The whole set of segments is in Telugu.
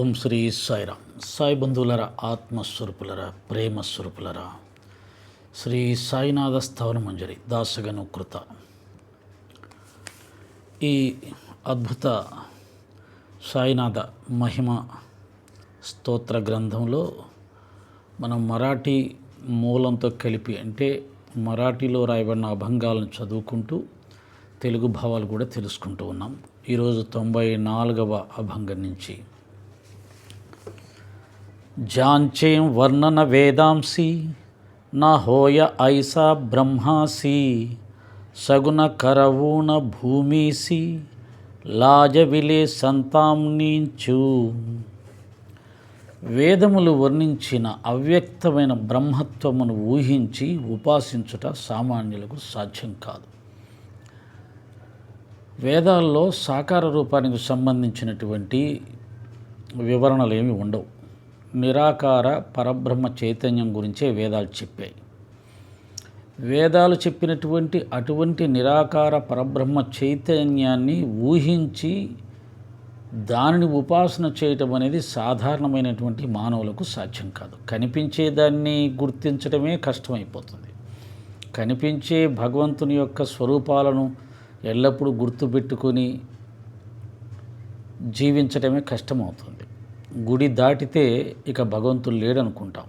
ఓం శ్రీ సాయిరామ్. సాయి బంధువులరా, ఆత్మస్వరూపులరా, ప్రేమస్వరూపులరా, శ్రీ సాయినాథ స్థవన మంజరి దాసగనుకృత ఈ అద్భుత సాయినాథ మహిమ స్తోత్ర గ్రంథంలో మనం మరాఠీ మూలంతో కలిపి, అంటే మరాఠీలో రాయబడిన అభంగాలను చదువుకుంటూ తెలుగు భావాలు కూడా తెలుసుకుంటూ ఉన్నాం. ఈరోజు 94వ అభంగం నుంచి. జాంచేం వర్ణన వేదాంసి నా హోయ ఐసా బ్రహ్మాసి సగుణ కరవూణ భూమిసి లాజవిలే సంతాం నీంచు. వేదములు వర్ణించిన అవ్యక్తమైన బ్రహ్మత్వమును ఊహించి ఉపాసించుట సామాన్యులకు సాధ్యం కాదు. వేదాల్లో సాకార రూపానికి సంబంధించినటువంటి వివరణలు ఏమి ఉండవు. నిరాకార పరబ్రహ్మ చైతన్యం గురించే వేదాలు చెప్పాయి. వేదాలు చెప్పినటువంటి అటువంటి నిరాకార పరబ్రహ్మ చైతన్యాన్ని ఊహించి దానిని ఉపాసన చేయటం అనేది సాధారణమైనటువంటి మానవులకు సాధ్యం కాదు. కనిపించేదాన్ని గుర్తించడమే కష్టమైపోతుంది. కనిపించే భగవంతుని యొక్క స్వరూపాలను ఎల్లప్పుడూ గుర్తుపెట్టుకొని జీవించడమే కష్టమవుతుంది. గుడి దాటితే ఇక భగవంతుడు లేడనుకుంటాం.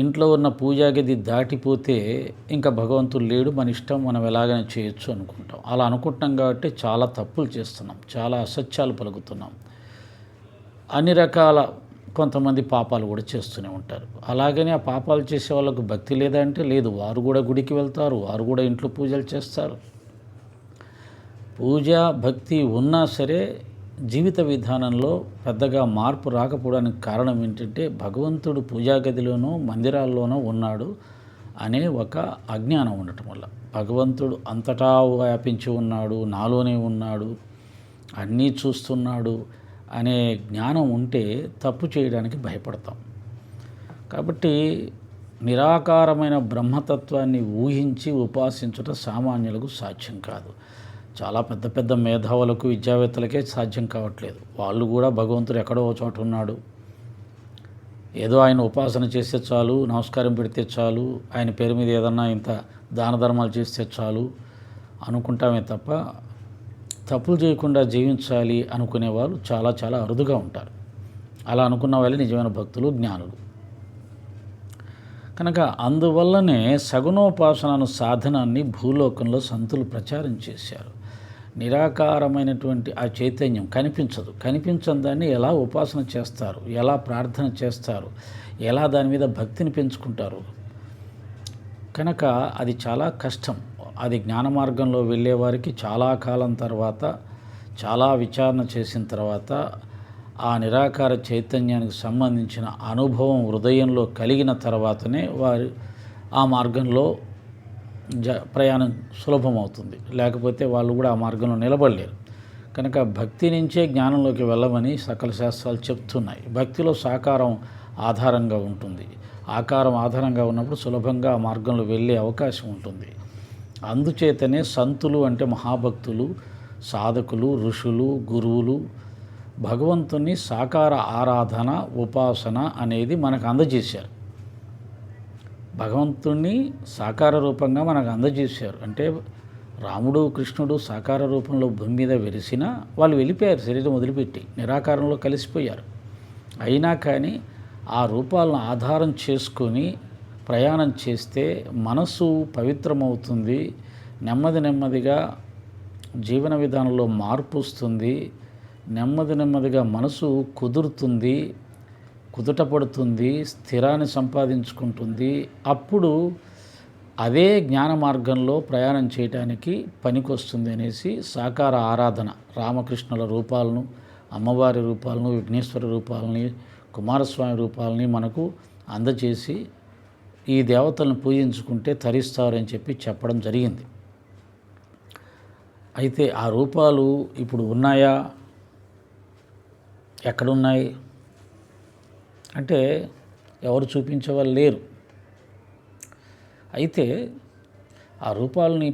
ఇంట్లో ఉన్న పూజా గది దాటిపోతే ఇంకా భగవంతుడు లేడు, మన ఇష్టం, మనం ఎలాగైనా చేయొచ్చు అనుకుంటాం. అలా అనుకుంటున్నాం కాబట్టి చాలా తప్పులు చేస్తున్నాం, చాలా అసత్యాలు పలుకుతున్నాం. అన్ని రకాల కొంతమంది పాపాలు కూడా చేస్తూనే ఉంటారు. అలాగని ఆ పాపాలు చేసే వాళ్ళకు భక్తి లేదా అంటే లేదు. వారు కూడా గుడికి వెళ్తారు, వారు కూడా ఇంట్లో పూజలు చేస్తారు. పూజ భక్తి ఉన్నా సరే జీవిత విధానంలో పెద్దగా మార్పు రాకపోవడానికి కారణం ఏంటంటే భగవంతుడు పూజా గదిలోనో మందిరాల్లోనో ఉన్నాడు అనే ఒక అజ్ఞానం ఉండటం వల్ల. భగవంతుడు అంతటా వ్యాపించి ఉన్నాడు, నాలోనే ఉన్నాడు, అన్నీ చూస్తున్నాడు అనే జ్ఞానం ఉంటే తప్పు చేయడానికి భయపడతాం. కాబట్టి నిరాకారమైన బ్రహ్మతత్వాన్ని ఊహించి ఉపాసించుట సామాన్యులకు సాధ్యం కాదు. చాలా పెద్ద పెద్ద మేధావులకు, విద్యావేత్తలకే సాధ్యం కావట్లేదు. వాళ్ళు కూడా భగవంతుడు ఎక్కడో చోట ఉన్నాడు, ఏదో ఆయన ఉపాసన చేస్తే చాలు, నమస్కారం పెడితే చాలు, ఆయన పేరు మీద ఏదన్నా ఇంత దాన ధర్మాలు చేస్తే చాలు అనుకుంటామే తప్ప తప్పులు చేయకుండా జీవించాలి అనుకునే వాళ్ళు చాలా చాలా అరుదుగా ఉంటారు. అలా అనుకున్న వాళ్ళే నిజమైన భక్తులు, జ్ఞానులు. కనుక అందువల్లనే సగుణోపాసనను సాధనాన్ని భూలోకంలో సంతులు ప్రచారం చేశారు. నిరాకారమైనటువంటి ఆ చైతన్యం కనిపించదు. కనిపించని దాన్ని ఎలా ఉపాసన చేస్తారు, ఎలా ప్రార్థన చేస్తారు, ఎలా దాని మీద భక్తిని పెంచుకుంటారు. కనుక అది చాలా కష్టం. అది జ్ఞాన మార్గంలో వెళ్ళేవారికి చాలా కాలం తర్వాత, చాలా విచారణ చేసిన తర్వాత ఆ నిరాకార చైతన్యానికి సంబంధించిన అనుభవం హృదయంలో కలిగిన తర్వాతనే వారు ఆ మార్గంలో ప్రయాణం సులభమవుతుంది. లేకపోతే వాళ్ళు కూడా ఆ మార్గంలో నిలబడలేరు. కనుక భక్తి నుంచే జ్ఞానంలోకి వెళ్ళమని సకల శాస్త్రాలు చెప్తున్నాయి. భక్తిలో సాకారం ఆధారంగా ఉంటుంది. ఆకారం ఆధారంగా ఉన్నప్పుడు సులభంగా ఆ మార్గంలో వెళ్ళే అవకాశం ఉంటుంది. అందుచేతనే సంతులు అంటే మహాభక్తులు, సాధకులు, ఋషులు, గురువులు భగవంతుని సాకార ఆరాధన, ఉపాసన అనేది మనకు అందజేశారు. భగవంతుణ్ణి సాకార రూపంగా మనకు అందజేశారు. అంటే రాముడు, కృష్ణుడు సాకార రూపంలో భూమి మీద వెలిసినా వాళ్ళు వెళ్ళిపోయారు, శరీరం వదిలిపెట్టి నిరాకారంలో కలిసిపోయారు. అయినా కానీ ఆ రూపాలను ఆధారం చేసుకొని ప్రయాణం చేస్తే మనసు పవిత్రమవుతుంది, నెమ్మది నెమ్మదిగా జీవన విధానంలో మార్పు వస్తుంది, నెమ్మది నెమ్మదిగా మనసు కుదురుతుంది, కుదుటపడుతుంది, స్థిరాన్ని సంపాదించుకుంటుంది. అప్పుడు అదే జ్ఞాన మార్గంలో ప్రయాణం చేయడానికి పనికొస్తుంది అనేసి సాకార ఆరాధన, రామకృష్ణుల రూపాలను, అమ్మవారి రూపాలను, విఘ్నేశ్వర రూపాలని, కుమారస్వామి రూపాలని మనకు అందజేసి ఈ దేవతలను పూజించుకుంటే తరిస్తారని చెప్పి చెప్పడం జరిగింది. అయితే ఆ రూపాలు ఇప్పుడు ఉన్నాయా, ఎక్కడున్నాయి అంటే ఎవరు చూపించేవాళ్ళు లేరు. అయితే ఆ రూపాలని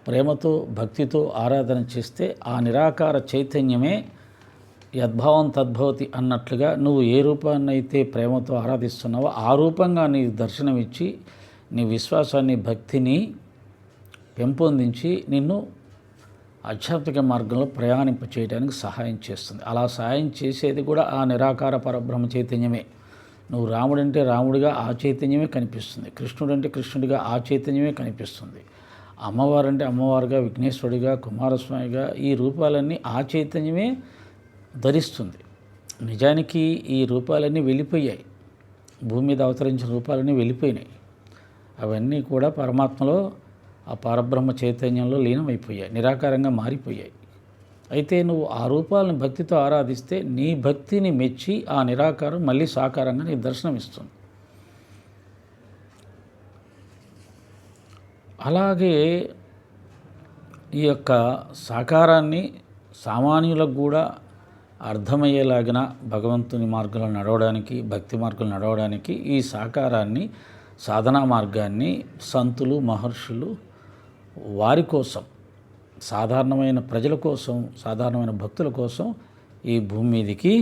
ప్రేమతో, భక్తితో ఆరాధన చేస్తే ఆ నిరాకార చైతన్యమే యద్భావం తద్భవతి అన్నట్లుగా నువ్వు ఏ రూపాన్ని అయితే ప్రేమతో ఆరాధిస్తున్నావో ఆ రూపంగా నీ దర్శనమిచ్చి నీ విశ్వాసాన్ని భక్తిని పెంపొందించి నిన్ను ఆధ్యాత్మిక మార్గంలో ప్రయాణింప చేయడానికి సహాయం చేస్తుంది. అలా సహాయం చేసేది కూడా ఆ నిరాకార పరబ్రహ్మ చైతన్యమే. నువ్వు రాముడంటే రాముడిగా ఆ చైతన్యమే కనిపిస్తుంది, కృష్ణుడంటే కృష్ణుడిగా ఆ చైతన్యమే కనిపిస్తుంది, అమ్మవారంటే అమ్మవారుగా, విఘ్నేశ్వరుడిగా, కుమారస్వామిగా ఈ రూపాలన్నీ ఆ చైతన్యమే ధరిస్తుంది. నిజానికి ఈ రూపాలన్నీ వెళ్ళిపోయాయి, భూమి మీద అవతరించిన రూపాలన్నీ వెళ్ళిపోయినాయి. అవన్నీ కూడా పరమాత్మలో ఆ పరబ్రహ్మ చైతన్యంలో లీనమైపోయాయి, నిరాకారంగా మారిపోయాయి. అయితే నువ్వు ఆ రూపాలను భక్తితో ఆరాధిస్తే నీ భక్తిని మెచ్చి ఆ నిరాకారం మళ్ళీ సాకారంగా నీ దర్శనమిస్తుంది. అలాగే ఈ యొక్క సాకారాన్ని సామాన్యులకు కూడా అర్థమయ్యేలాగిన భగవంతుని మార్గంలో నడవడానికి, భక్తి మార్గంలో నడవడానికి ఈ సాకారాన్ని, సాధనా మార్గాన్ని సంతులు, మహర్షులు వారి కోసం, సాధారణమైన ప్రజల కోసం, సాధారణమైన భక్తుల కోసం ఈ భూమి మీదికి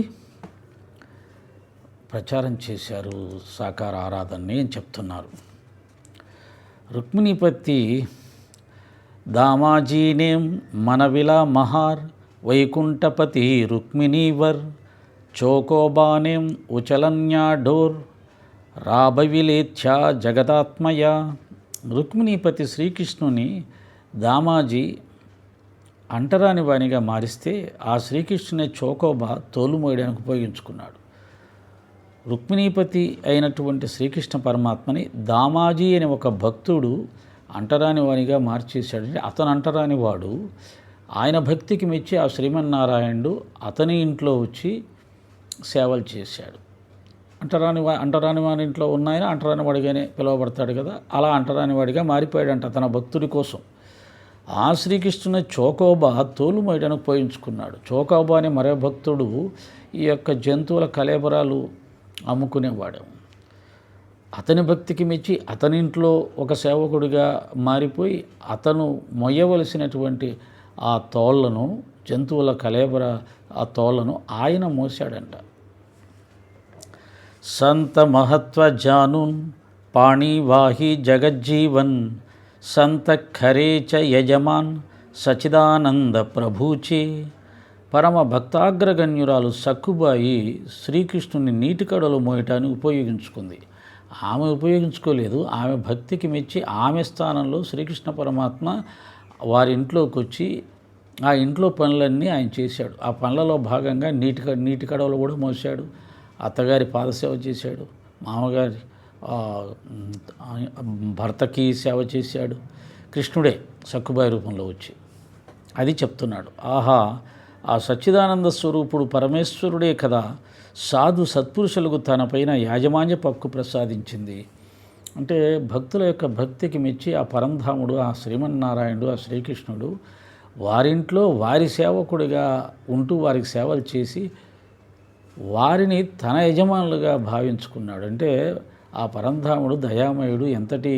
ప్రచారం చేశారు సాకార ఆరాధనని అని చెప్తున్నారు. రుక్మిణీపతి దామాజీనేం మనవిలా మహార్ వైకుంఠపతి రుక్మిణీవర్ చోకోబానేం ఉచలన్యాఢోర్ రాబవిలేథ్యా జగదాత్మయ. రుక్మిణీపతి శ్రీకృష్ణుని దామాజీ అంటరాని వానిగా మారిస్తే ఆ శ్రీకృష్ణుని చోకోబా తోలు మోయడానికి ఉపయోగించుకున్నాడు. రుక్మిణీపతి అయినటువంటి శ్రీకృష్ణ పరమాత్మని దామాజీ అనే ఒక భక్తుడు అంటరాని వానిగా మార్చేశాడంటే అతను అంటరాని వాడు. ఆయన భక్తికి మెచ్చి ఆ శ్రీమన్నారాయణుడు అతని ఇంట్లో వచ్చి సేవలు చేశాడు. అంటరాని వాడి ఇంట్లో ఉన్నాయని అంటరాని వాడిగానే పిలువబడతాడు కదా, అలా అంటరాని వాడిగా మారిపోయాడంట తన భక్తుడి కోసం. ఆ శ్రీకృష్ణుని చోకోబా తోలు మోయడానికి ఉపయోగించుకున్నాడు. చోకోబా అనే మరో భక్తుడు ఈ యొక్క జంతువుల కళేబరాలు అమ్ముకునేవాడు. అతని భక్తికి మెచ్చి అతని ఇంట్లో ఒక సేవకుడిగా మారిపోయి అతను మొయ్యవలసినటువంటి ఆ తోళ్లను, జంతువుల కళేబర ఆ తోళ్లను ఆయన మోసాడంట. సంత మహత్వ జానూన్ పాణివాహి జగజ్జీవన్ సంత ఖరే చ యజమాన్ సచిదానంద ప్రభూచే. పరమ భక్తాగ్రగణ్యురాలు సక్కుబాయి శ్రీకృష్ణుని నీటి కడలు మోయటాన్ని ఉపయోగించుకుంది. ఆమె ఉపయోగించుకోలేదు, ఆమె భక్తికి మెచ్చి ఆమె స్థానంలో శ్రీకృష్ణ పరమాత్మ వారి ఇంట్లోకి వచ్చి ఆ ఇంట్లో పనులన్నీ ఆయన చేశాడు. ఆ పనులలో భాగంగా నీటి కడవలు కూడా మోసాడు, అత్తగారి పాదసేవ చేశాడు, మామగారి భర్తకి సేవ చేశాడు. కృష్ణుడే సక్కుబాయి రూపంలో వచ్చి అది చెప్తున్నాడు. ఆహా, ఆ సచ్చిదానంద స్వరూపుడు పరమేశ్వరుడే కదా సాధు సత్పురుషులకు తన పైన యాజమాన్య పక్కు ప్రసాదించింది. అంటే భక్తుల యొక్క భక్తికి మెచ్చి ఆ పరంధాముడు, ఆ శ్రీమన్నారాయణుడు, ఆ శ్రీకృష్ణుడు వారింట్లో వారి సేవకుడిగా ఉంటూ వారికి సేవలు చేసి వారిని తన యజమానులుగా భావించుకున్నాడు. అంటే ఆ పరంధాముడు దయామయుడు ఎంతటి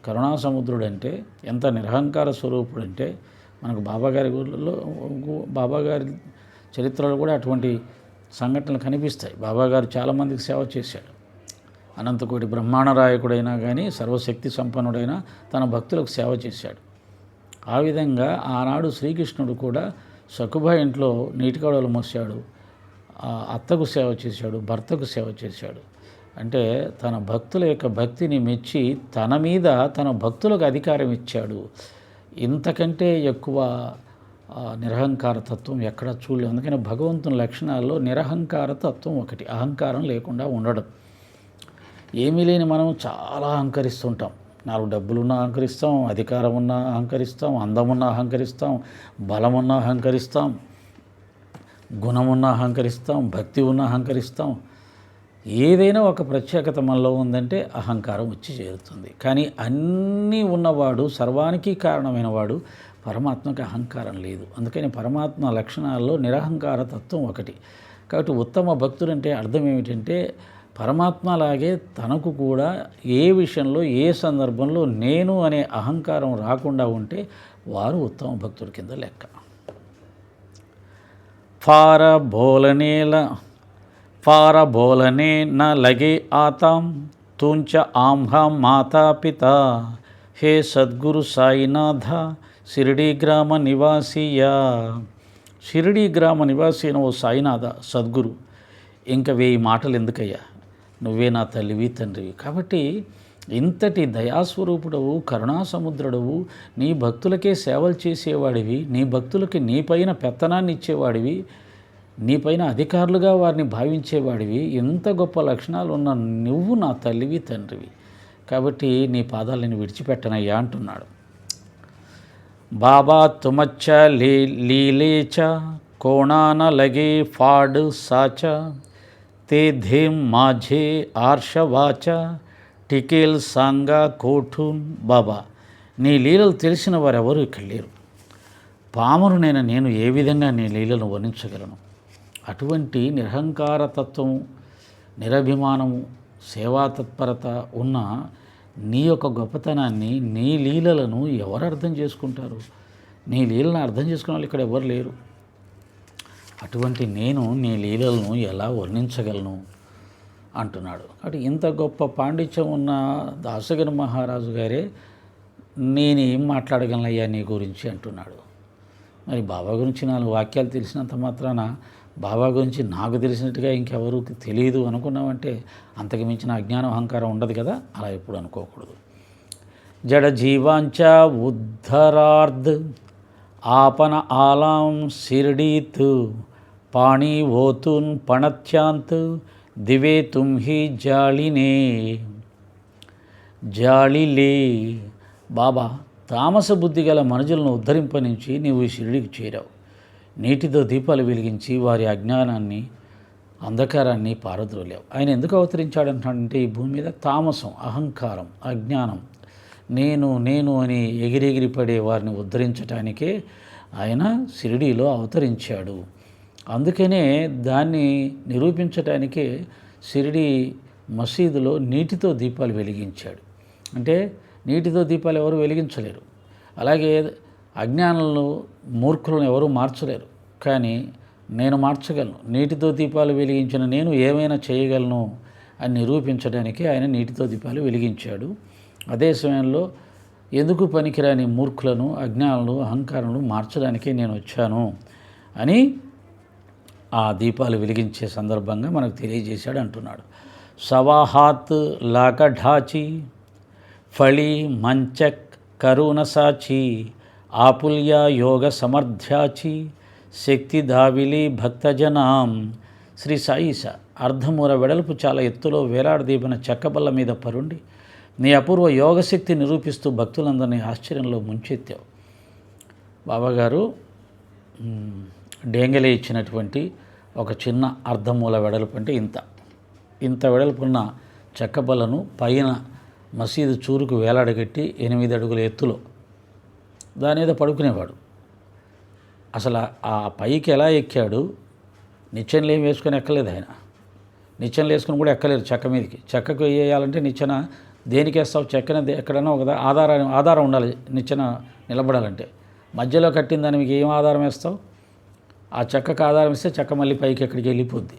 కరుణాసముద్రుడు అంటే, ఎంత నిరహంకార స్వరూపుడు అంటే, మనకు బాబాగారి చరిత్రలో కూడా అటువంటి సంఘటనలు కనిపిస్తాయి. బాబాగారు చాలామందికి సేవ చేశాడు. అనంతకోటి బ్రహ్మాండరాయకుడైనా కానీ సర్వశక్తి సంపన్నుడైనా తన భక్తులకు సేవ చేశాడు. ఆ విధంగా ఆనాడు శ్రీకృష్ణుడు కూడా సక్కుబాయి ఇంట్లో నీటి కడవలు మోసాడు, అత్తకు సేవ చేశాడు, భర్తకు సేవ చేశాడు. అంటే తన భక్తుల యొక్క భక్తిని మెచ్చి తన మీద తన భక్తులకు అధికారం ఇచ్చాడు. ఇంతకంటే ఎక్కువ నిరహంకార తత్వం ఎక్కడా చూడలేదు. అందుకని భగవంతుని లక్షణాల్లో నిరహంకార తత్వం ఒకటి, అహంకారం లేకుండా ఉండడం. ఏమీ లేని మనం చాలా అహంకరిస్తుంటాం. 4 డబ్బులున్నా అహంకరిస్తాం, అధికారం ఉన్నా అహంకరిస్తాం, అందమున్నా అహంకరిస్తాం, బలమున్నా అహంకరిస్తాం, గుణమున్నా అహంకరిస్తాం, భక్తి ఉన్నా అహంకరిస్తాం. ఏదైనా ఒక ప్రత్యేకత మనలో ఉందంటే అహంకారం వచ్చి చేరుతుంది. కానీ అన్నీ ఉన్నవాడు, సర్వానికి కారణమైన వాడు పరమాత్మకి అహంకారం లేదు. అందుకని పరమాత్మ లక్షణాల్లో నిరహంకార తత్వం ఒకటి. కాబట్టి ఉత్తమ భక్తుడంటే అర్థం ఏమిటంటే పరమాత్మలాగే తనకు కూడా ఏ విషయంలో ఏ సందర్భంలో నేను అనే అహంకారం రాకుండా ఉంటే వారు ఉత్తమ భక్తుడి కింద లెక్క. फार बोलने न लगे आताम तुंच आम्हा माता पिता हे సద్గురు సాయినాథ షిరిడి గ్రామ నివాసియా. షిరిడి గ్రామ నివాసి అయిన ఓ సాయినాథ సద్గురు, ఇంకా 1000 మాటలు ఎందుకయ్యా, నువ్వే నా తల్లివి తండ్రివి. కాబట్టి ఇంతటి దయాస్వరూపుడవు, కరుణాసముద్రుడవు, నీ భక్తులకే సేవలు చేసేవాడివి, నీ భక్తులకి నీపైన పెత్తనాన్ని ఇచ్చేవాడివి, నీపైన అధికారులుగా వారిని భావించేవాడివి, ఇంత గొప్ప లక్షణాలు ఉన్న నువ్వు నా తల్లివి తండ్రివి. కాబట్టి నీ పాదాలను విడిచిపెట్టనయ్యా అంటున్నాడు. బాబా తుమచ్చ లీలేచ కోణాన లగే ఫాడ్ సాచ తే ధేమ్ మాఝే ఆర్షవాచ టికేల్ సాంగా కోఠూన్. బాబా, నీ లీలలు తెలిసిన వారెవరూ ఇక్కడ లేరు. పామరునైన నేను ఏ విధంగా నీ లీలను వర్ణించగలను? అటువంటి నిరహంకారతత్వము, నిరభిమానము, సేవాతత్పరత ఉన్న నీ యొక్క గొప్పతనాన్ని, నీ లీలలను ఎవరు అర్థం చేసుకుంటారు? నీ లీలను అర్థం చేసుకునే వాళ్ళు ఇక్కడ ఎవరు లేరు. అటువంటి నేను నీ లీలలను ఎలా వర్ణించగలను అంటున్నాడు. కాబట్టి ఇంత గొప్ప పాండిత్యం ఉన్న దాసగిరి మహారాజు గారే నేనేం మాట్లాడగలనయ్యా నీ గురించి అంటున్నాడు. మరి బాబా గురించి 4 వాక్యాలు తెలిసినంత మాత్రాన బాబా గురించి నాకు తెలిసినట్టుగా ఇంకెవరికి తెలియదు అనుకున్నామంటే అంతకు మించిన అజ్ఞానం, అహంకారం ఉండదు కదా. అలా ఎప్పుడు అనుకోకూడదు. జడ జీవాంచ ఉద్ధరార్ధ్ ఆపన ఆలాం షిర్డీత్ పాణి ఓతున్ పణత్యాంత్ దివే తుమ్హి జాళిలే. బాబా, తామస బుద్ధి గల మనుషులను ఉద్ధరింపనించి నీవు షిరిడికి చేరావు. నీటితో దీపాలు వెలిగించి వారి అజ్ఞానాన్ని, అంధకారాన్ని పారద్రోలేవు. ఆయన ఎందుకు అవతరించాడంటే ఈ భూమి మీద తామసం, అహంకారం, అజ్ఞానం, నేను అని ఎగిరెగిరి పడే వారిని ఉద్ధరించటానికే ఆయన షిరిడీలో అవతరించాడు. అందుకనే దాన్ని నిరూపించటానికే షిరిడి మసీదులో నీటితో దీపాలు వెలిగించాడు. అంటే నీటితో దీపాలు ఎవరు వెలిగించలేరు. అలాగే అజ్ఞానులను, మూర్ఖులను ఎవరూ మార్చలేరు. కానీ నేను మార్చగలను. నీటితో దీపాలు వెలిగించిన నేను ఏమైనా చేయగలను అని నిరూపించడానికి ఆయన నీటితో దీపాలు వెలిగించాడు. అదే సమయంలో ఎందుకు పనికిరాని మూర్ఖులను, అజ్ఞానులను, అహంకారులను మార్చడానికే నేను వచ్చాను అని ఆ దీపాలు వెలిగించే సందర్భంగా మనకు తెలియజేశాడు అంటున్నాడు. సవాహాత్ లాకఢాచి ఫళి మంచక్ కరుణసాచి ఆపుల్య యోగ సమర్థ్యాచి శక్తి దావిలి భక్తజనాం. శ్రీ సాయిష అర్ధమూర వెడల్పు చాలా ఎత్తులో వేలాడదీపిన చెక్కబల్ల మీద పరుండి నీ అపూర్వ యోగశక్తి నిరూపిస్తూ భక్తులందరినీ ఆశ్చర్యంలో ముంచెత్తావు. బాబాగారు డేంగలే ఇచ్చినటువంటి ఒక చిన్న అర్ధమూల వెడల్పు అంటే ఇంత వెడల్పున్న చెక్కబల్లను పైన మసీదు చూరుకు వేలాడగట్టి 8 అడుగుల ఎత్తులో దాని మీద పడుకునేవాడు. అసలు ఆ పైకి ఎలా ఎక్కాడు? నిచ్చెనలు ఏం వేసుకొని ఎక్కలేదు ఆయన. నిచ్చెనలు వేసుకొని కూడా ఎక్కలేరు చెక్క మీదకి. చెక్కకు వేయాలంటే నిచ్చెన దేనికి వేస్తావు? చెక్కన ఎక్కడైనా ఒక ఆధారం ఉండాలి నిచ్చెన నిలబడాలంటే. మధ్యలో కట్టిన దాన్ని మీకు ఏం ఆధారం వేస్తావు? ఆ చెక్కకు ఆధారం ఇస్తే చెక్క మళ్ళీ పైకి ఎక్కడికి వెళ్ళిపోద్ది.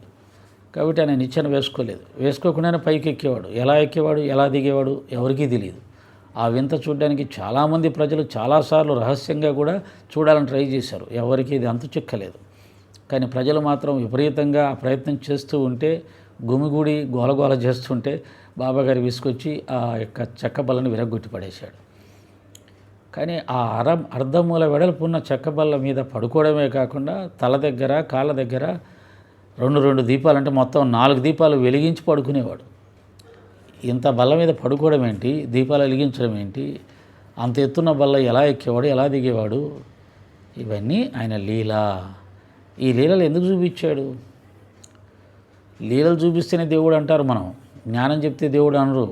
కాబట్టి ఆయన నిచ్చెన వేసుకోలేదు. వేసుకోకుండానే పైకి ఎక్కేవాడు. ఎలా ఎక్కేవాడు, ఎలా దిగేవాడు ఎవరికీ తెలియదు. ఆ వింత చూడడానికి చాలామంది ప్రజలు చాలాసార్లు రహస్యంగా కూడా చూడాలని ట్రై చేశారు. ఎవరికి ఇది అంతు చిక్కలేదు. కానీ ప్రజలు మాత్రం విపరీతంగా ఆ ప్రయత్నం చేస్తూ ఉంటే, గుమిగూడి గోలగోల చేస్తుంటే బాబాగారు విసుకొచ్చి ఆ యొక్క చెక్క బల్లని విరగ్గొట్టి పడేశాడు. కానీ ఆ అర్ధమూల వెడల్పున్న చెక్క బల్ల మీద పడుకోవడమే కాకుండా తల దగ్గర, కాళ్ళ దగ్గర 2 దీపాలు అంటే మొత్తం 4 దీపాలు వెలిగించి పడుకునేవాడు. ఇంత బల్ల మీద పడుకోవడం ఏంటి, దీపాలు వెలిగించడం ఏంటి, అంత ఎత్తున్న బల్ల ఎలా ఎక్కేవాడు, ఎలా దిగేవాడు? ఇవన్నీ ఆయన లీల. ఈ లీలలు ఎందుకు చూపించాడు? లీలలు చూపిస్తేనే దేవుడు అంటారు. మనం జ్ఞానం చెప్తే దేవుడు అనరు,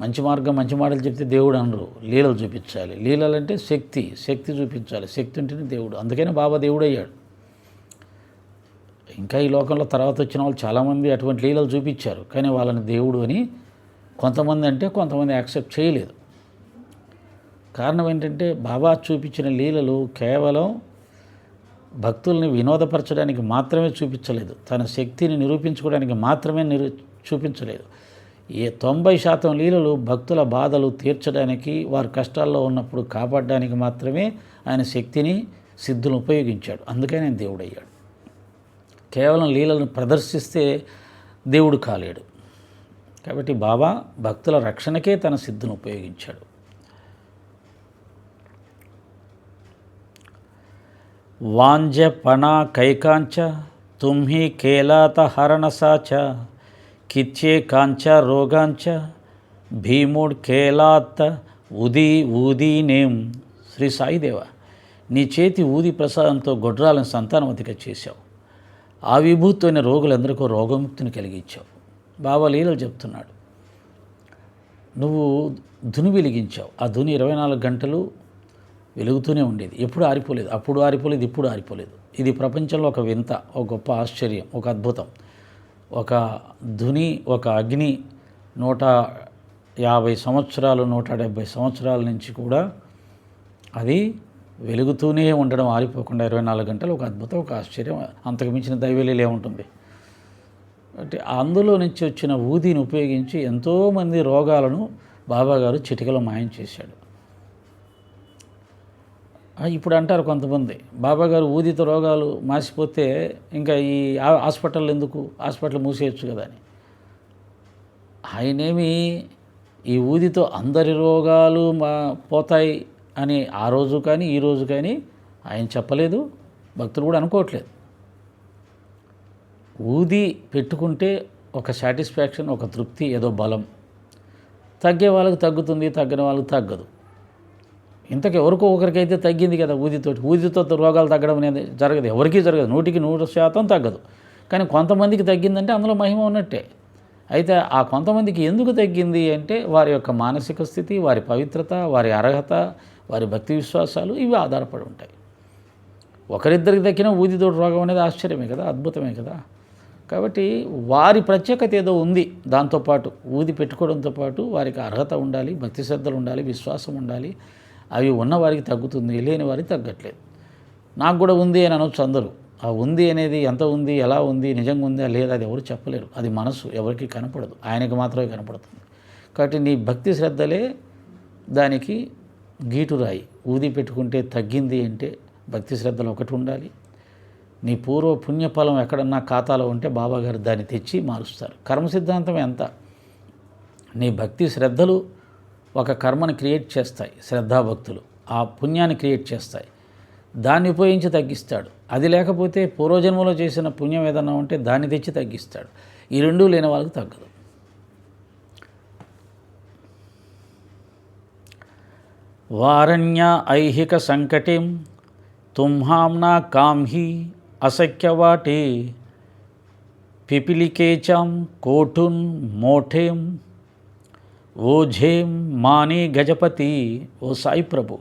మంచి మార్గం, మంచి మాటలు చెప్తే దేవుడు అనరు. లీలలు చూపించాలి. లీలలు అంటే శక్తి చూపించాలి. శక్తి ఉంటేనే దేవుడు. అందుకనే బాబా దేవుడు అయ్యాడు. ఇంకా ఈ లోకంలో తర్వాత వచ్చిన వాళ్ళు చాలామంది అటువంటి లీలలు చూపించారు. కానీ వాళ్ళని దేవుడు అని కొంతమంది యాక్సెప్ట్ చేయలేదు. కారణం ఏంటంటే బాబా చూపించిన లీలలు కేవలం భక్తుల్ని వినోదపరచడానికి మాత్రమే చూపించలేదు, తన శక్తిని నిరూపించుకోవడానికి మాత్రమే చూపించలేదు. 90% లీలలు భక్తుల బాధలు తీర్చడానికి, వారి కష్టాల్లో ఉన్నప్పుడు కాపాడడానికి మాత్రమే ఆయన శక్తిని సిద్ధులను ఉపయోగించాడు. అందుకని ఆయన దేవుడయ్యాడు. కేవలం లీలను ప్రదర్శిస్తే దేవుడు కాలేడు. కాబట్టి బాబా భక్తుల రక్షణకే తన సిద్ధును ఉపయోగించాడు. వాంజ పణా కైకాంచ తుమ్హి కేలాత హరణసాచ కిచ్చే కాంచ రోగాంచ భీముడ్ కేలాత్ ఉదీ ఊదీనేం. శ్రీ సాయిదేవ, నీ చేతి ఊది ప్రసాదంతో గొడ్రాలను సంతానవతిగా చేశావు. ఆ విభూతితోనే రోగులందరికీ రోగముక్తిని కలిగించావు. బాబా లీలలు చెప్తున్నాడు. నువ్వు ధుని వెలిగించావు. ఆ ధుని 24 గంటలు వెలుగుతూనే ఉండేది, ఎప్పుడు ఆరిపోలేదు. అప్పుడు ఆరిపోలేదు, ఇప్పుడు ఆరిపోలేదు. ఇది ప్రపంచంలో ఒక వింత, ఒక గొప్ప ఆశ్చర్యం, ఒక అద్భుతం. ఒక ధుని, ఒక అగ్ని 150 సంవత్సరాలు 170 సంవత్సరాల నుంచి కూడా అది వెలుగుతూనే ఉండడం, ఆరిపోకుండా 24 గంటలు ఒక అద్భుతం, ఒక ఆశ్చర్యం. అంతకు మించిన దైవలీల ఏముంటుంది? అంటే అందులో నుంచి వచ్చిన ఊదిని ఉపయోగించి ఎంతోమంది రోగాలను బాబాగారు చిటికలో మాయం చేశాడు. ఇప్పుడు అంటారు కొంతమంది, బాబాగారు ఊదితో రోగాలు మాసిపోతే ఇంకా ఈ హాస్పిటల్ ఎందుకు, హాస్పిటల్ మూసేయచ్చు కదా అని. ఆయనేమి ఈ ఊదితో అందరి రోగాలు పోతాయి అని ఆ రోజు కానీ ఈ రోజు కానీ ఆయన చెప్పలేదు, భక్తులు కూడా అనుకోవట్లేదు. ఊది పెట్టుకుంటే ఒక సాటిస్ఫాక్షన్, ఒక తృప్తి, ఏదో బలం. తగ్గే వాళ్ళకి తగ్గుతుంది, తగ్గని వాళ్ళకి తగ్గదు. ఇంతకు ఎవరికో ఒకరికైతే తగ్గింది కదా ఊదితో రోగాలు తగ్గడం అనేది జరగదు, ఎవరికీ జరగదు, 100% తగ్గదు. కానీ కొంతమందికి తగ్గిందంటే అందులో మహిమ ఉన్నట్టే. అయితే ఆ కొంతమందికి ఎందుకు తగ్గింది అంటే వారి యొక్క మానసిక స్థితి, వారి పవిత్రత, వారి అర్హత, వారి భక్తి విశ్వాసాలు ఇవి ఆధారపడి ఉంటాయి. ఒకరిద్దరికి దక్కిన ఊదితోటి రోగం అనేది ఆశ్చర్యమే కదా, అద్భుతమే కదా. కాబట్టి వారి ప్రత్యేకత ఏదో ఉంది. దాంతోపాటు ఊది పెట్టుకోవడంతో పాటు వారికి అర్హత ఉండాలి, భక్తి శ్రద్ధలు ఉండాలి, విశ్వాసం ఉండాలి. అవి ఉన్నవారికి తగ్గుతుంది, లేని వారికి తగ్గట్లేదు. నాకు కూడా ఉంది అని అనొచ్చు అందరూ. ఆ ఉంది అనేది ఎంత ఉంది, ఎలా ఉంది, నిజంగా ఉందా లేదా అది ఎవరు చెప్పలేరు. అది మనసు, ఎవరికి కనపడదు, ఆయనకి మాత్రమే కనపడుతుంది. కాబట్టి నీ భక్తి శ్రద్ధలే దానికి గీటురాయి. ఊది పెట్టుకుంటే తగ్గింది అంటే భక్తి శ్రద్ధలు ఒకటి ఉండాలి. నీ పూర్వ పుణ్యఫలం ఎక్కడన్నా ఖాతాలో ఉంటే బాబాగారు దాన్ని తెచ్చి మారుస్తారు. కర్మ సిద్ధాంతం ఎంత, నీ భక్తి శ్రద్ధలు ఒక కర్మని క్రియేట్ చేస్తాయి, శ్రద్ధాభక్తులు ఆ పుణ్యాన్ని క్రియేట్ చేస్తాయి. దాన్ని ఉపయోగించి తగ్గిస్తాడు. అది లేకపోతే పూర్వజన్మలో చేసిన పుణ్యం ఏదన్నా ఉంటే దాన్ని తెచ్చి తగ్గిస్తాడు. ఈ రెండూ లేని వాళ్ళకి తగ్గదు. వారణ్య ఐహిక సంకటేం తుంహాంనా కాంహి అసఖ్యవాటే పిపిలికేచాం కోఠున్ మోఠేం ఓఝేం మానే గజపతి. ఓ సాయి ప్రభు,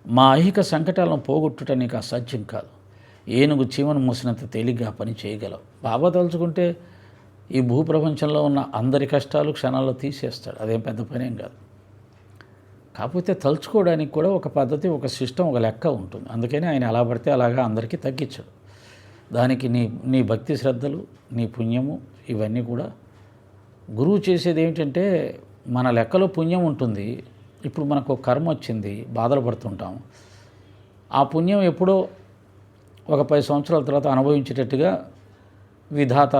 మా ఐహిక సంకటాలను పోగొట్టుట నీకు అసాధ్యం కాదు. ఏనుగు చీమను మూసినంత తేలిగ్గా పని చేయగలవు. బాబా తలుచుకుంటే ఈ భూప్రపంచంలో ఉన్న అందరి కష్టాలు క్షణాల్లో తీసేస్తాడు. అదేం పెద్ద పనేం కాదు. కాకపోతే తలుచుకోవడానికి కూడా ఒక పద్ధతి, ఒక సిస్టమ్, ఒక లెక్క ఉంటుంది. అందుకని ఆయన ఎలా పడితే అలాగా అందరికీ తగ్గించడు. దానికి నీ భక్తి శ్రద్ధలు, నీ పుణ్యము, ఇవన్నీ కూడా గురువు చేసేది ఏమిటంటే, మన లెక్కలో పుణ్యం ఉంటుంది. ఇప్పుడు మనకు కర్మ వచ్చింది, బాధలు పడుతుంటాం. ఆ పుణ్యం ఎప్పుడో ఒక 10 సంవత్సరాల తర్వాత అనుభవించేటట్టుగా విధాత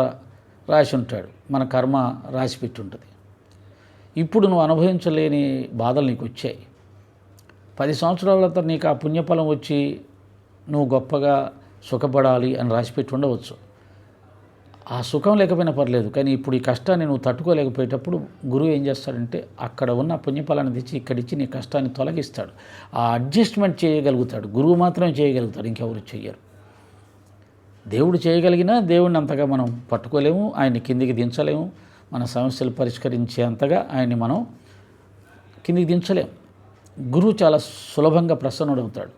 రాసి ఉంటాడు, మన కర్మ రాసి పెట్టి ఉంటుంది. ఇప్పుడు నువ్వు అనుభవించలేని బాధలు నీకు వచ్చాయి. 10 సంవత్సరాల తర్వాత నీకు ఆ పుణ్యఫలం వచ్చి నువ్వు గొప్పగా సుఖపడాలి అని రాసిపెట్టి ఉండవచ్చు. ఆ సుఖం లేకపోయినా పర్లేదు, కానీ ఇప్పుడు ఈ కష్టాన్ని నువ్వు తట్టుకోలేకపోయేటప్పుడు గురువు ఏం చేస్తాడంటే అక్కడ ఉన్న పుణ్యఫలాన్ని తెచ్చి ఇక్కడిచ్చి నీ కష్టాన్ని తొలగిస్తాడు. ఆ అడ్జస్ట్మెంట్ చేయగలుగుతాడు. గురువు మాత్రమే చేయగలుగుతాడు, ఇంకెవరు చెయ్యరు. దేవుడు చేయగలిగినా దేవుడిని అంతగా మనం పట్టుకోలేము, ఆయన్ని కిందికి దించలేము. మన సమస్యలు పరిష్కరించేంతగా ఆయన్ని మనం కిందికి దించలేము. గురువు చాలా సులభంగా ప్రసన్నుడవుతాడు.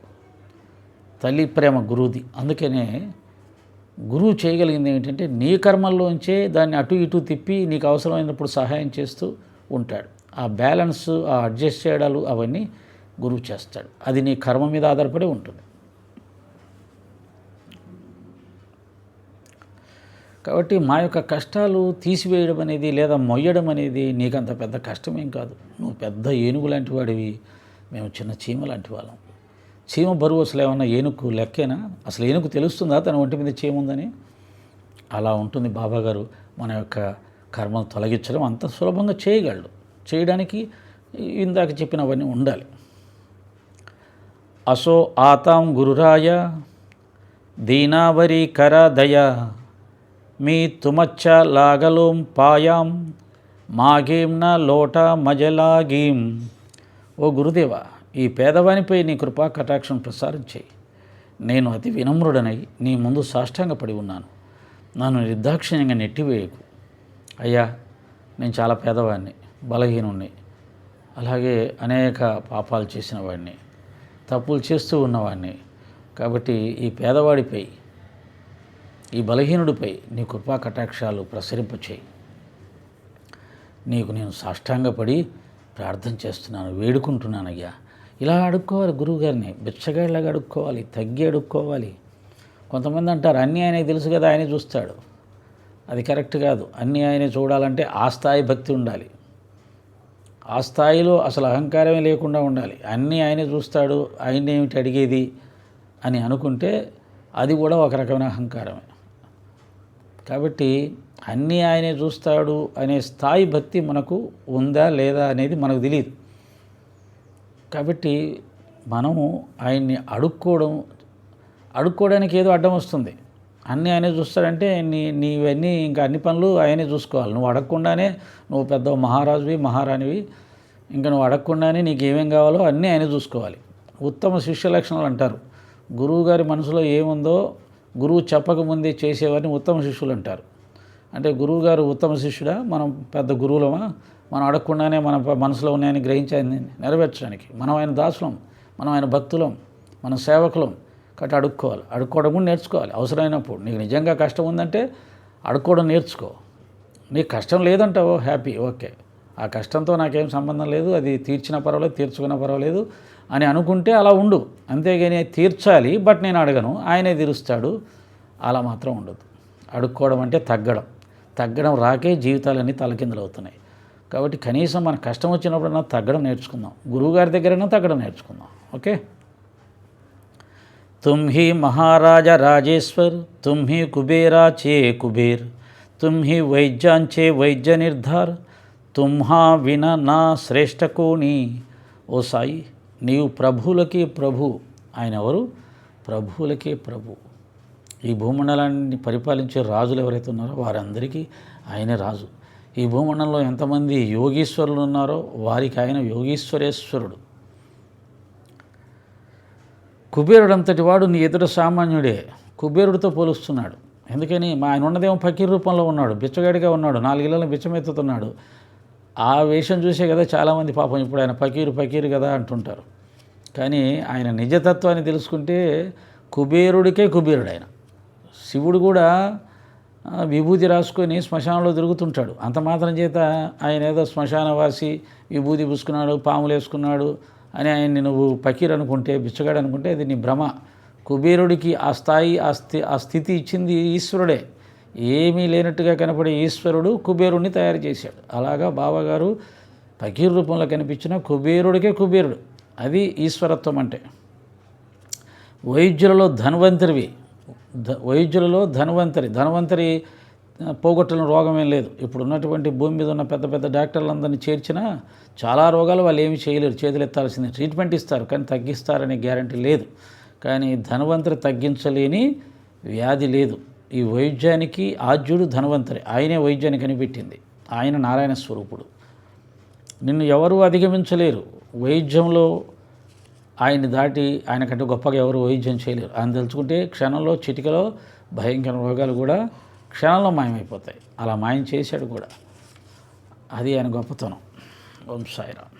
తల్లి ప్రేమ గురువుది. అందుకనే గురువు చేయగలిగింది ఏమిటంటే నీ కర్మల్లోంచే దాన్ని అటు ఇటు తిప్పి నీకు అవసరమైనప్పుడు సహాయం చేస్తూ ఉంటాడు. ఆ బ్యాలెన్స్, ఆ అడ్జస్ట్ చేయడాలు అవన్నీ గురువు చేస్తాడు. అది నీ కర్మ మీద ఆధారపడి ఉంటుంది. కాబట్టి మా యొక్క కష్టాలు తీసివేయడం అనేది లేదా మొయ్యడం అనేది నీకంత పెద్ద కష్టమేం కాదు. నువ్వు పెద్ద ఏనుగు లాంటి వాడివి, మేము చిన్న చీమ లాంటి వాళ్ళం. చీమ బరువు అసలు ఏమన్నా ఏనుగు లెక్కేనా? అసలు ఏనుగు తెలుస్తుందా తన ఒంటి మీద చీమ ఉందని? అలా ఉంటుంది బాబాగారు. మన యొక్క కర్మలు తొలగించడం అంత సులభంగా చేయగలడు. చేయడానికి ఇందాక చెప్పినవన్నీ ఉండాలి. అసో ఆతాం గురురాయ దీనావరి కర దయ మీ తుమచ్చ లాగలోం పాయాం మాగేంన లోట మజలాగీం. ఓ గురుదేవ, ఈ పేదవానిపై నీ కృపా కటాక్షం ప్రసారం చేయి. నేను అతి వినమ్రుడనై నీ ముందు సాష్టాంగపడి ఉన్నాను. నన్ను నిర్దాక్షిణ్యంగా నెట్టివేయకు. అయ్యా, నేను చాలా పేదవాడిని, బలహీనుణ్ణి, అలాగే అనేక పాపాలు చేసిన వాడిని, తప్పులు చేస్తూ ఉన్నవాడిని. కాబట్టి ఈ పేదవాడిపై, ఈ బలహీనుడిపై నీ కృపా కటాక్షాలు ప్రసరింపచేయి. నీకు నేను సాష్టాంగపడి ప్రార్థన చేస్తున్నాను, వేడుకుంటున్నానయ్యా. ఇలా అడుక్కోవాలి గురువుగారిని, బిచ్చగాడిలాగా అడుక్కోవాలి, తగ్గి అడుక్కోవాలి. కొంతమంది అంటారు అన్నీ ఆయనకి తెలుసు కదా, ఆయనే చూస్తాడు. అది కరెక్ట్ కాదు. అన్నీ ఆయనే చూడాలంటే ఆ స్థాయి భక్తి ఉండాలి. ఆ స్థాయిలో అసలు అహంకారమే లేకుండా ఉండాలి. అన్నీ ఆయనే చూస్తాడు, ఆయన ఏమిటి అడిగేది అని అనుకుంటే అది కూడా ఒక రకమైన అహంకారమే. కాబట్టి అన్నీ ఆయనే చూస్తాడు అనే స్థాయి భక్తి మనకు ఉందా లేదా అనేది మనకు తెలియదు. కాబట్టి మనము ఆయన్ని అడుక్కోవడానికి ఏదో అడ్డం వస్తుంది. అన్నీ ఆయనే చూస్తాడంటే నీవన్నీ ఇంకా అన్ని పనులు ఆయనే చూసుకోవాలి. నువ్వు అడగకుండానే నువ్వు పెద్ద మహారాజువి, మహారాణివి, ఇంకా నువ్వు అడగకుండానే నీకు ఏమేం కావాలో అన్నీ ఆయనే చూసుకోవాలి. ఉత్తమ శిష్య లక్షణాలు అంటారు. గురువు గారి మనసులో ఏముందో గురువు చెప్పకముందే చేసేవారిని ఉత్తమ శిష్యులు అంటారు. అంటే గురువు గారు ఉత్తమ శిష్యుడా, మనం పెద్ద గురువులమా? మనం అడగకుండానే మన మనసులో ఉన్నాయని గ్రహించాలని నెరవేర్చడానికి మనం ఆయన దాసులం, మనం ఆయన భక్తులం, మనం సేవకులం. కాబట్టి అడుక్కోవడం కూడా నేర్చుకోవాలి. అవసరమైనప్పుడు నీకు నిజంగా కష్టం ఉందంటే అడుక్కోవడం నేర్చుకో. నీకు కష్టం లేదంటావో హ్యాపీ, ఓకే, ఆ కష్టంతో నాకేం సంబంధం లేదు, అది తీర్చినా పర్వాలేదు, తీర్చుకున్నా పర్వాలేదు అని అనుకుంటే అలా ఉండు. అంతేగాని తీర్చాలి బట్ నేను అడగను, ఆయనే తీరుస్తాడు, అలా మాత్రం ఉండదు. అడుక్కోవడం అంటే తగ్గడం రాకే జీవితాలన్నీ తలకిందులవుతున్నాయి. కాబట్టి కనీసం మన కష్టం వచ్చినప్పుడన్నా తగ్గడం నేర్చుకుందాం. గురువుగారి దగ్గరైనా తగ్గడం నేర్చుకుందాం. Okay. Tum he Maharaja Rajeshwar, Tum he Kubera చే కుబేర్, తుమ్ హీ వైద్యాంచే వైద్య నిర్ధార్, తుమ్హా విన నా శ్రేష్ఠ కోణి. ఓ సాయి, నీవు ప్రభువులకి ప్రభు. ఆయన ఎవరు? ప్రభువులకే ప్రభు. ఈ భూమండలాన్ని పరిపాలించే రాజులు ఎవరైతే ఉన్నారో వారందరికీ ఆయనే రాజు. ఈ భూమండలంలో ఎంతమంది యోగీశ్వరులు ఉన్నారో వారికి ఆయన యోగీశ్వరేశ్వరుడు. కుబేరుడు అంతటి వాడు నీ ఎదుట సామాన్యుడే. కుబేరుడితో పోలుస్తున్నాడు. ఎందుకని? ఆయన ఉన్నదేమో ఫకీర్ రూపంలో ఉన్నాడు, బిచ్చగాడిగా ఉన్నాడు, 4 ఇళ్లను బిచ్చమెత్తుతున్నాడు. ఆ వేషం చూసే కదా చాలామంది పాపం ఇప్పుడు ఆయన ఫకీరు కదా అంటుంటారు. కానీ ఆయన నిజతత్వాన్ని తెలుసుకుంటే కుబేరుడికే కుబేరుడు ఆయన. శివుడు కూడా విభూతి రాసుకొని శ్మశానంలో తిరుగుతుంటాడు. అంత మాత్రం చేత ఆయన ఏదో శ్మశానవాసి, విభూతి పూసుకున్నాడు, పాములు వేసుకున్నాడు అని ఆయన్ని నువ్వు ఫకీర్ అనుకుంటే, బిచ్చగాడు అనుకుంటే అది నీ భ్రమ. కుబేరుడికి ఆ స్థాయి, ఆ స్థితి ఇచ్చింది ఈశ్వరుడే. ఏమీ లేనట్టుగా కనపడే ఈశ్వరుడు కుబేరుడిని తయారు చేశాడు. అలాగా బాబాగారు ఫకీర్ రూపంలో కనిపించిన కుబేరుడికే కుబేరుడు. అది ఈశ్వరత్వం అంటే. వైద్యులలో ధన్వంతరి పోగొట్టిన రోగం ఏం లేదు. ఇప్పుడు ఉన్నటువంటి భూమి మీద ఉన్న పెద్ద పెద్ద డాక్టర్లందరినీ చేర్చినా చాలా రోగాలు వాళ్ళు ఏమీ చేయలేరు, చేతులు ఎత్తాల్సిందే. ట్రీట్మెంట్ ఇస్తారు కానీ తగ్గిస్తారనే గ్యారంటీ లేదు. కానీ ధన్వంతరి తగ్గించలేని వ్యాధి లేదు. ఈ వైద్యానికి ఆద్యుడు ధన్వంతరి. ఆయనే వైద్యాన్ని కనిపెట్టింది. ఆయన నారాయణ స్వరూపుడు. నిన్ను ఎవరూ అధిగమించలేరు వైద్యంలో. ఆయన్ని దాటి ఆయనకంటే గొప్పగా ఎవరు వైద్యం చేయలేరు. ఆయన తెలుసుకుంటే క్షణంలో, చిటికలో భయంకర రోగాలు కూడా క్షణంలో మాయమైపోతాయి. అలా మాయం చేశాడు కూడా. అది ఆయన గొప్పతనం. ఓం సాయిరామ్.